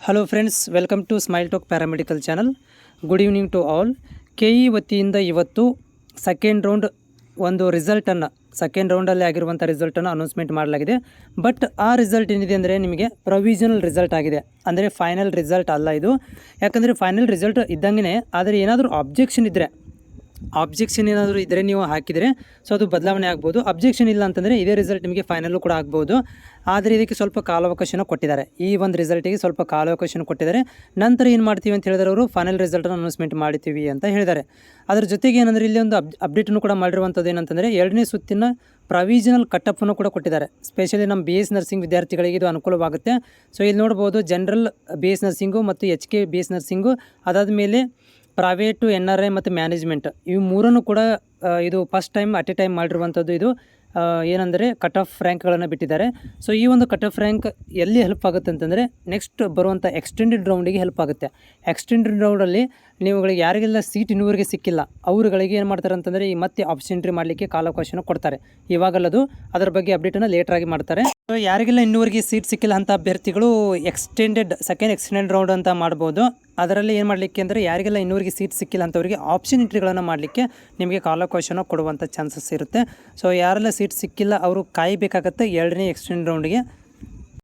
Hello friends, welcome to smile talk paramedical channel. Good evening to all. KE ವತಿಯಿಂದ ಇವತ್ತು second round ಒಂದು ರಿಸಲ್ಟನ್ನು second ರೌಂಡಲ್ಲಿ ಆಗಿರುವಂಥ ರಿಸಲ್ಟನ್ನು ಅನೌನ್ಸ್ಮೆಂಟ್ ಮಾಡಲಾಗಿದೆ. ಬಟ್ ಆ ರಿಸಲ್ಟ್ ಏನಿದೆ ಅಂದರೆ ನಿಮಗೆ ಪ್ರೊವಿಷನಲ್ ರಿಸಲ್ಟ್ ಆಗಿದೆ, ಅಂದರೆ ಫೈನಲ್ ರಿಸಲ್ಟ್ ಅಲ್ಲ ಇದು. ಯಾಕಂದರೆ ಫೈನಲ್ ರಿಸಲ್ಟ್ ಇದ್ದಂಗೆ, ಆದರೆ ಏನಾದರೂ ಆಬ್ಜೆಕ್ಷನ್ ಏನಾದರೂ ಇದ್ದರೆ ನೀವು ಹಾಕಿದರೆ ಸೊ ಅದು ಬದಲಾವಣೆ ಆಗ್ಬೋದು. ಅಬ್ಜೆಕ್ಷನ್ ಇಲ್ಲ ಅಂತಂದರೆ ಇದೇ ರಿಸಲ್ಟ್ ನಿಮಗೆ ಫೈನಲ್ಲು ಕೂಡ ಆಗ್ಬೋದು. ಆದರೆ ಇದಕ್ಕೆ ಸ್ವಲ್ಪ ಕಾಲಾವಕಾಶನ ಕೊಟ್ಟಿದ್ದಾರೆ. ಈ ಒಂದು ರಿಸಲ್ಟಿಗೆ ಸ್ವಲ್ಪ ಕಾಲಾವಕಾಶನ ಕೊಟ್ಟಿದ್ದಾರೆ. ನಂತರ ಏನು ಮಾಡ್ತೀವಿ ಅಂತ ಹೇಳಿದ್ರೆ ಅವರು ಫೈನಲ್ ರಿಸಲ್ಟನ್ನು ಅನೌನ್ಸ್ಮೆಂಟ್ ಮಾಡ್ತೀವಿ ಅಂತ ಹೇಳಿದ್ದಾರೆ. ಅದರ ಜೊತೆಗೆ ಏನಂದರೆ ಇಲ್ಲಿ ಒಂದು ಅಪ್ಡೇಟನ್ನು ಕೂಡ ಮಾಡಿರುವಂಥದ್ದು ಏನಂತಂದರೆ 2ನೇ ಸುತ್ತಿನ ಪ್ರೊವಿಷನಲ್ ಕಟ್ಟಪ್ಪನ್ನು ಕೂಡ ಕೊಟ್ಟಿದ್ದಾರೆ. ಸ್ಪೆಷಲಿ ನಮ್ಮ BS ನರ್ಸಿಂಗ್ ವಿದ್ಯಾರ್ಥಿಗಳಿಗೆ ಇದು ಅನುಕೂಲವಾಗುತ್ತೆ. ಸೊ ಇಲ್ಲಿ ನೋಡ್ಬೋದು, ಜನರಲ್ BS ನರ್ಸಿಂಗು ಮತ್ತು HK BS ನರ್ಸಿಂಗು, ಅದಾದ ಮೇಲೆ ಪ್ರೈವೇಟು NRI ಮತ್ತು ಮ್ಯಾನೇಜ್ಮೆಂಟ್, ಇವು ಮೂರನ್ನು ಕೂಡ ಇದು first time at A time ಮಾಡಿರುವಂಥದ್ದು. ಇದು ಏನಂದರೆ ಕಟ್ ಆಫ್ ರ್ಯಾಂಕ್ಗಳನ್ನು ಬಿಟ್ಟಿದ್ದಾರೆ. ಸೊ ಈ ಒಂದು ಕಟ್ ಆಫ್ ರ್ಯಾಂಕ್ ಎಲ್ಲಿ ಹೆಲ್ಪ್ ಆಗುತ್ತೆ ಅಂತಂದರೆ ನೆಕ್ಸ್ಟ್ ಬರುವಂಥ ಎಕ್ಸ್ಟೆಂಡೆಡ್ ರೌಂಡಿಗೆ ಹೆಲ್ಪ್ ಆಗುತ್ತೆ. ಎಕ್ಸ್ಟೆಂಡೆಡ್ ರೌಂಡಲ್ಲಿ ನೀವುಗಳಿಗೆ ಯಾರಿಗೆಲ್ಲ ಸೀಟ್ ಇನ್ನೂವರೆಗೆ ಸಿಕ್ಕಿಲ್ಲ ಅವ್ರುಗಳಿಗೆ ಏನು ಮಾಡ್ತಾರೆ ಅಂತಂದರೆ ಈ ಮತ್ತೆ ಆಪ್ಷನ್ ಎಂಟ್ರಿ ಮಾಡಲಿಕ್ಕೆ ಕಾಲಾವಕಾಶನ ಕೊಡ್ತಾರೆ. ಇವಾಗಲ್ಲದು ಅದರ ಬಗ್ಗೆ ಅಪ್ಡೇಟನ್ನು ಲೇಟ್ರಾಗಿ ಮಾಡ್ತಾರೆ. ಸೊ ಯಾರಿಗೆಲ್ಲ ಇನ್ನೂವರೆಗೆ ಸೀಟ್ ಸಿಕ್ಕಿಲ್ಲ ಅಂತ ಅಭ್ಯರ್ಥಿಗಳು ಸೆಕೆಂಡ್ ಎಕ್ಸ್ಟೆಂಡೆಡ್ ರೌಂಡ್ ಅಂತ ಮಾಡ್ಬೋದು. ಅದರಲ್ಲಿ ಏನು ಮಾಡಲಿಕ್ಕೆ ಅಂದರೆ ಯಾರಿಗೆಲ್ಲ ಇನ್ನೂವರೆಗೆ ಸೀಟ್ ಸಿಕ್ಕಿಲ್ಲ ಅಂತವರಿಗೆ ಆಪ್ಷನ್ ಎಂಟ್ರಿಗಳನ್ನು ಮಾಡಲಿಕ್ಕೆ ನಿಮಗೆ ಕಾಲಾವಕಾಶನ ಕೊಡುವಂಥ ಚಾನ್ಸಸ್ ಇರುತ್ತೆ. ಸೊ ಯಾರೆಲ್ಲ ಸೀಟ್ ಸಿಕ್ಕಿಲ್ಲ ಅವರು ಕಾಯಬೇಕಾಗತ್ತೆ 2ನೇ ಎಕ್ಸ್ಟೆಂಡ್ ರೌಂಡಿಗೆ.